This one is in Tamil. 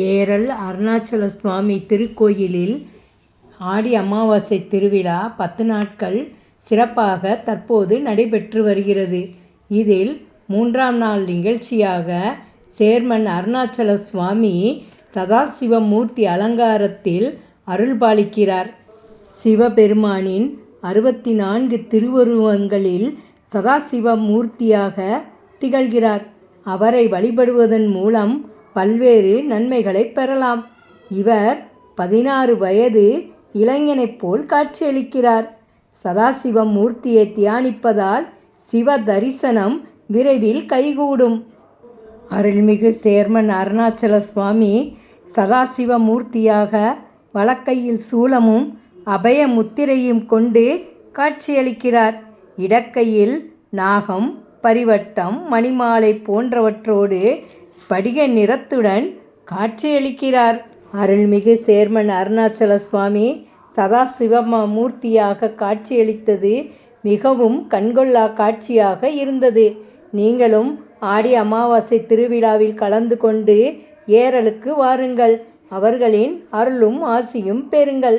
ஏரல் அருணாச்சல சுவாமி திருக்கோயிலில் ஆடி அமாவாசை திருவிழா 10 நாட்கள் சிறப்பாக தற்போது நடைபெற்று வருகிறது. இதில் 3ஆம் நாள் நிகழ்ச்சியாக சேர்மன் அருணாச்சல சுவாமி சதாசிவமூர்த்தி அலங்காரத்தில் அருள்பாலிக்கிறார். சிவபெருமானின் 64 திருவுருவங்களில் சதாசிவமூர்த்தியாக திகழ்கிறார். அவரை வழிபடுவதன் மூலம் பல்வேறு நன்மைகளை பெறலாம். இவர் 16 வயது இளைஞனைப் போல் காட்சியளிக்கிறார். சதாசிவமூர்த்தியை தியானிப்பதால் சிவ தரிசனம் விரைவில் கைகூடும். அருள்மிகு சேர்மன் அருணாச்சல சுவாமி சதாசிவமூர்த்தியாக வலக்கையில் சூலமும் அபய முத்திரையும் கொண்டு காட்சியளிக்கிறார். இடக்கையில் நாகம், பரிவட்டம், மணிமாலை போன்றவற்றோடு ஸ்படிக நிறத்துடன் காட்சியளிக்கிறார். அருள்மிகு சேர்மன் அருணாச்சல சுவாமி சதாசிவமூர்த்தியாக காட்சியளித்தது மிகவும் கண்கொள்ளா காட்சியாக இருந்தது. நீங்களும் ஆடி அமாவாசை திருவிழாவில் கலந்து கொண்டு ஏரலுக்கு வாருங்கள். அவர்களின் அருளும் ஆசியும் பெறுங்கள்.